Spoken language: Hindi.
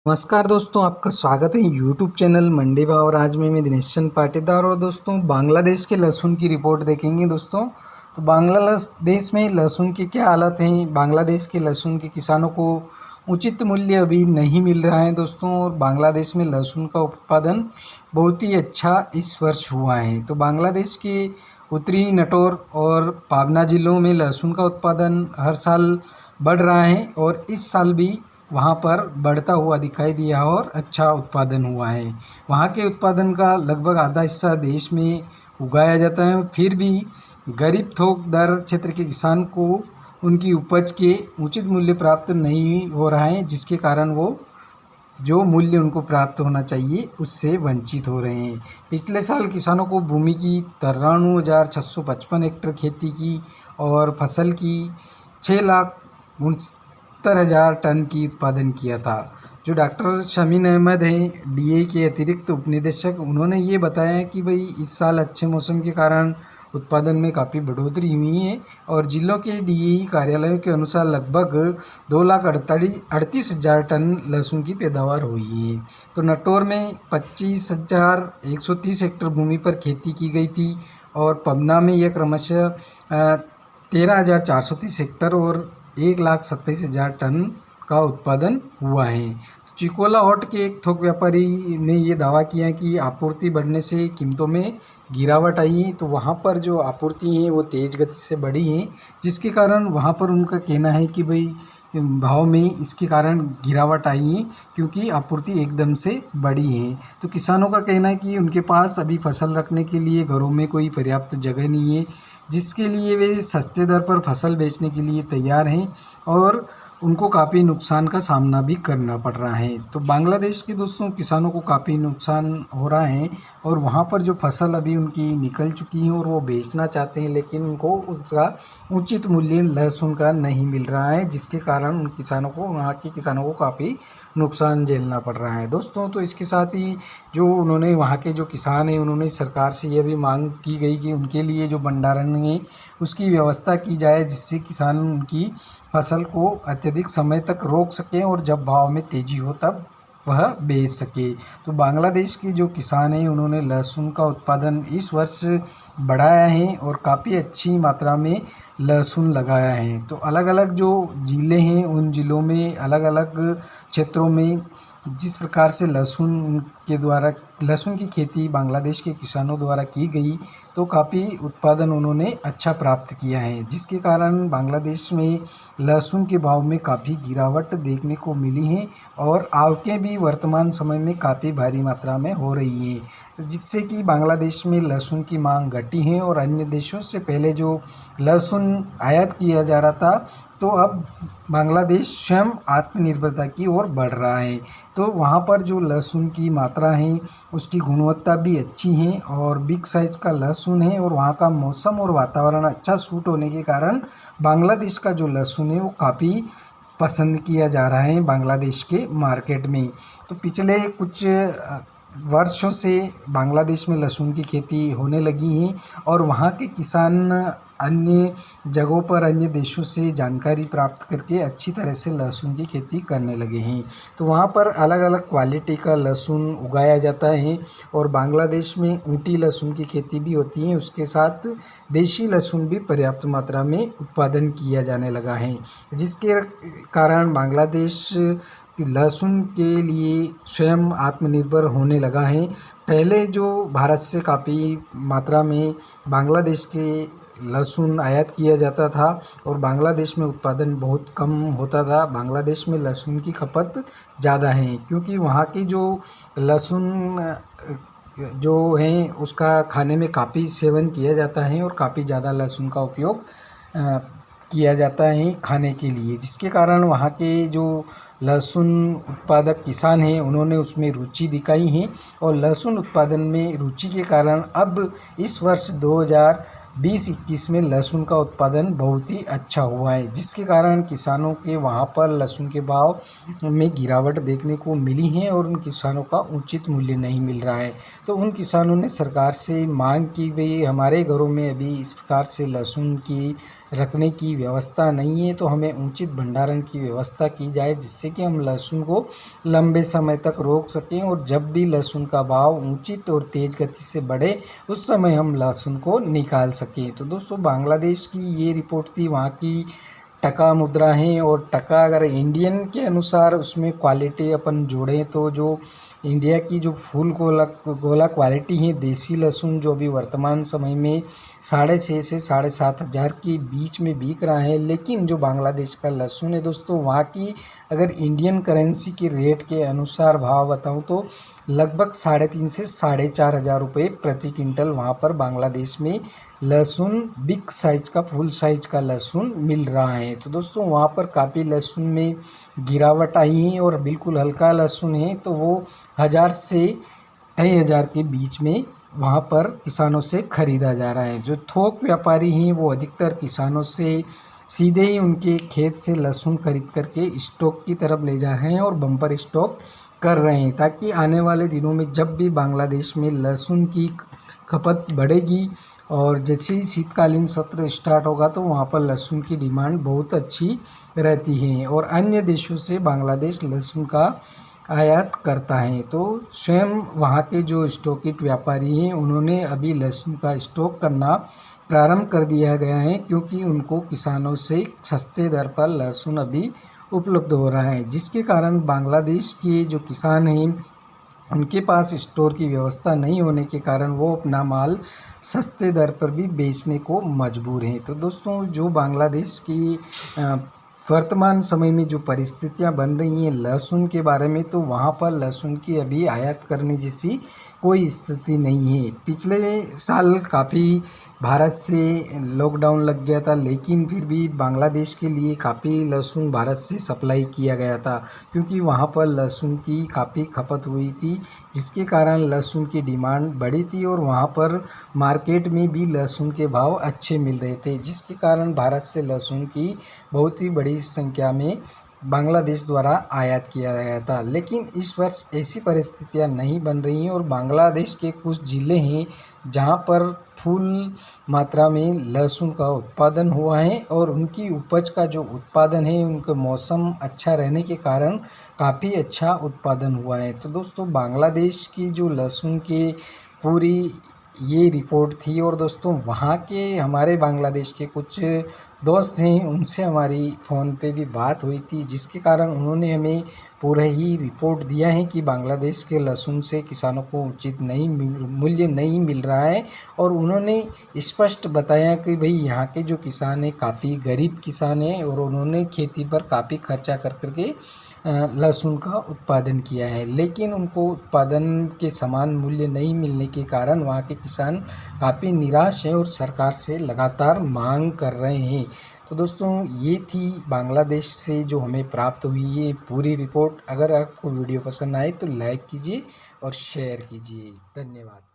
नमस्कार दोस्तों, आपका स्वागत है यूट्यूब चैनल मंडी भाव। और आज मैं दिनेश चंद पाटीदार और दोस्तों बांग्लादेश के लहसुन की रिपोर्ट देखेंगे। दोस्तों तो बांग्लादेश में लहसुन की क्या हालत है। बांग्लादेश के लहसुन के किसानों को उचित मूल्य अभी नहीं मिल रहा है दोस्तों। और बांग्लादेश में लहसुन का उत्पादन बहुत ही अच्छा इस वर्ष हुआ है। तो बांग्लादेश के उत्तरी नटोर और पाबना ज़िलों में लहसुन का उत्पादन हर साल बढ़ रहा है और इस साल भी वहाँ पर बढ़ता हुआ दिखाई दिया और अच्छा उत्पादन हुआ है। वहाँ के उत्पादन का लगभग आधा हिस्सा देश में उगाया जाता है। फिर भी गरीब थोकदार क्षेत्र के किसान को उनकी उपज के उचित मूल्य प्राप्त नहीं हो रहा है, जिसके कारण वो जो मूल्य उनको प्राप्त होना चाहिए उससे वंचित हो रहे हैं। पिछले साल किसानों को भूमि की 93,655 हेक्टेयर खेती की और फसल की 6,69,000 टन की उत्पादन किया था। जो डॉक्टर शमीन अहमद हैं डीए के अतिरिक्त उपनिदेशक, उन्होंने ये बताया कि भाई इस साल अच्छे मौसम के कारण उत्पादन में काफ़ी बढ़ोतरी हुई है और जिलों के डीई कार्यालयों के अनुसार लगभग 2,38,000 टन लहसुन की पैदावार हुई है। तो नटोर में 25,130 हेक्टेयर भूमि पर खेती की गई थी और पबना में यह क्रमशः 13,430 हेक्टेयर और 1,27,000 टन का उत्पादन हुआ है। तो चिकोला हॉट के एक थोक व्यापारी ने ये दावा किया कि आपूर्ति बढ़ने से कीमतों में गिरावट आई है। तो वहाँ पर जो आपूर्ति है वो तेज़ गति से बढ़ी है, जिसके कारण वहाँ पर उनका कहना है कि भाई भाव में इसके कारण गिरावट आई है क्योंकि आपूर्ति एकदम से बढ़ी है। तो किसानों का कहना है कि उनके पास अभी फसल रखने के लिए घरों में कोई पर्याप्त जगह नहीं है, जिसके लिए वे सस्ते दर पर फसल बेचने के लिए तैयार हैं और उनको काफ़ी नुकसान का सामना भी करना पड़ रहा है। तो बांग्लादेश के दोस्तों किसानों को काफ़ी नुकसान हो रहा है और वहाँ पर जो फसल अभी उनकी निकल चुकी है और वो बेचना चाहते हैं, लेकिन उनको उसका उचित मूल्य लहसुन का नहीं मिल रहा है, जिसके कारण उन किसानों को, वहाँ के किसानों को काफ़ी नुकसान झेलना पड़ रहा है दोस्तों। तो इसके साथ ही जो उन्होंने, वहाँ के जो किसान हैं, उन्होंने सरकार से यह भी मांग की गई कि उनके लिए जो भंडारण है उसकी व्यवस्था की जाए, जिससे किसान उनकी फसल को अत्यधिक समय तक रोक सकें और जब भाव में तेज़ी हो तब वह बेच सके। तो बांग्लादेश के जो किसान हैं उन्होंने लहसुन का उत्पादन इस वर्ष बढ़ाया है और काफ़ी अच्छी मात्रा में लहसुन लगाया है। तो अलग अलग जो ज़िले हैं उन ज़िलों में अलग अलग क्षेत्रों में जिस प्रकार से लहसुन की खेती बांग्लादेश के किसानों द्वारा की गई, तो काफ़ी उत्पादन उन्होंने अच्छा प्राप्त किया है, जिसके कारण बांग्लादेश में लहसुन के भाव में काफ़ी गिरावट देखने को मिली है और आवकें भी वर्तमान समय में काफ़ी भारी मात्रा में हो रही है, जिससे कि बांग्लादेश में लहसुन की मांग घटी है और अन्य देशों से पहले जो लहसुन आयात किया जा रहा था, तो अब बांग्लादेश स्वयं आत्मनिर्भरता की ओर बढ़ रहा है। तो वहाँ पर जो लहसुन की मात्रा है उसकी गुणवत्ता भी अच्छी है और बिग साइज का लहसुन है और वहाँ का मौसम और वातावरण अच्छा सूट होने के कारण बांग्लादेश का जो लहसुन है वो काफ़ी पसंद किया जा रहा है बांग्लादेश के मार्केट में। तो पिछले कुछ वर्षों से बांग्लादेश में लहसुन की खेती होने लगी है और वहाँ के किसान अन्य जगहों पर, अन्य देशों से जानकारी प्राप्त करके अच्छी तरह से लहसुन की खेती करने लगे हैं। तो वहाँ पर अलग अलग क्वालिटी का लहसुन उगाया जाता है और बांग्लादेश में ऊँटी लहसुन की खेती भी होती है, उसके साथ देशी लहसुन भी पर्याप्त मात्रा में उत्पादन किया जाने लगा है, जिसके कारण बांग्लादेश लहसुन के लिए स्वयं आत्मनिर्भर होने लगा है। पहले जो भारत से काफ़ी मात्रा में बांग्लादेश के लहसुन आयात किया जाता था और बांग्लादेश में उत्पादन बहुत कम होता था। बांग्लादेश में लहसुन की खपत ज़्यादा है क्योंकि वहाँ की जो लहसुन जो है उसका खाने में काफ़ी सेवन किया जाता है और काफ़ी ज़्यादा लहसुन का उपयोग किया जाता है खाने के लिए, जिसके कारण वहाँ के जो लहसुन उत्पादक किसान हैं उन्होंने उसमें रुचि दिखाई है और लहसुन उत्पादन में रुचि के कारण अब इस वर्ष 2020-21 में लहसुन का उत्पादन बहुत ही अच्छा हुआ है, जिसके कारण किसानों के वहाँ पर लहसुन के भाव में गिरावट देखने को मिली है और उन किसानों का उचित मूल्य नहीं मिल रहा है। तो उन किसानों ने सरकार से मांग की, भाई हमारे घरों में अभी इस प्रकार से लहसुन की रखने की व्यवस्था नहीं है, तो हमें उचित भंडारण की व्यवस्था की जाए, जिससे कि हम लहसुन को लंबे समय तक रोक सकें और जब भी लहसुन का भाव उचित और तेज़ गति से बढ़े उस समय हम लहसुन को निकाल सकें। तो दोस्तों, बांग्लादेश की ये रिपोर्ट थी। वहाँ की टका मुद्रा है और टका अगर इंडियन के अनुसार उसमें क्वालिटी अपन जोड़ें तो जो इंडिया की जो फुल गोला क्वालिटी है देसी लहसुन, जो अभी वर्तमान समय में 6,500 से 7,500 के बीच में बिक रहा है। लेकिन जो बांग्लादेश का लहसुन है दोस्तों, वहाँ की अगर इंडियन करेंसी के रेट के अनुसार भाव बताऊँ तो लगभग 3,500 से 4,500 रुपये प्रति क्विंटल वहाँ पर बांग्लादेश में लहसुन बिग साइज़ का, फुल साइज़ का लहसुन मिल रहा है। तो दोस्तों, वहाँ पर काफ़ी लहसुन में गिरावट आई है और बिल्कुल हल्का लहसुन है तो वो 1,000 से 2,500 के बीच में वहाँ पर किसानों से ख़रीदा जा रहा है। जो थोक व्यापारी हैं वो अधिकतर किसानों से सीधे ही उनके खेत से लहसुन खरीद करके स्टॉक की तरफ ले जा रहे हैं और बम्पर स्टॉक कर रहे हैं, ताकि आने वाले दिनों में जब भी बांग्लादेश में लहसुन की खपत बढ़ेगी और जैसे ही शीतकालीन सत्र स्टार्ट होगा तो वहाँ पर लहसुन की डिमांड बहुत अच्छी रहती है और अन्य देशों से बांग्लादेश लहसुन का आयात करता है। तो स्वयं वहाँ के जो स्टॉकिट व्यापारी हैं उन्होंने अभी लहसुन का स्टॉक करना प्रारंभ कर दिया गया है, क्योंकि उनको किसानों से सस्ते दर पर लहसुन अभी उपलब्ध हो रहा है, जिसके कारण बांग्लादेश के जो किसान हैं उनके पास स्टोर की व्यवस्था नहीं होने के कारण वो अपना माल सस्ते दर पर भी बेचने को मजबूर हैं। तो दोस्तों, जो बांग्लादेश की वर्तमान समय में जो परिस्थितियां बन रही हैं लहसुन के बारे में, तो वहाँ पर लहसुन की अभी आयात करने जैसी कोई स्थिति नहीं है। पिछले साल काफ़ी भारत से लॉकडाउन लग गया था, लेकिन फिर भी बांग्लादेश के लिए काफ़ी लहसुन भारत से सप्लाई किया गया था, क्योंकि वहाँ पर लहसुन की काफ़ी खपत हुई थी, जिसके कारण लहसुन की डिमांड बढ़ी थी और वहाँ पर मार्केट में भी लहसुन के भाव अच्छे मिल रहे थे, जिसके कारण भारत से लहसुन की बहुत ही बड़ी संख्या में बांग्लादेश द्वारा आयात किया गया था। लेकिन इस वर्ष ऐसी परिस्थितियां नहीं बन रही हैं और बांग्लादेश के कुछ ज़िले हैं जहां पर फुल मात्रा में लहसुन का उत्पादन हुआ है और उनकी उपज का जो उत्पादन है उनका मौसम अच्छा रहने के कारण काफ़ी अच्छा उत्पादन हुआ है। तो दोस्तों, बांग्लादेश की जो लहसुन के पूरी ये रिपोर्ट थी और दोस्तों, वहाँ के हमारे बांग्लादेश के कुछ दोस्त हैं, उनसे हमारी फ़ोन पे भी बात हुई थी, जिसके कारण उन्होंने हमें पूरा ही रिपोर्ट दिया है कि बांग्लादेश के लहसुन से किसानों को उचित मूल्य नहीं मिल रहा है और उन्होंने स्पष्ट बताया कि भाई यहाँ के जो किसान हैं काफ़ी गरीब किसान हैं और उन्होंने खेती पर काफ़ी खर्चा कर करके लहसुन का उत्पादन किया है, लेकिन उनको उत्पादन के समान मूल्य नहीं मिलने के कारण वहाँ के किसान काफ़ी निराश हैं और सरकार से लगातार मांग कर रहे हैं। तो दोस्तों, ये थी बांग्लादेश से जो हमें प्राप्त हुई ये पूरी रिपोर्ट। अगर आपको वीडियो पसंद आए तो लाइक कीजिए और शेयर कीजिए। धन्यवाद।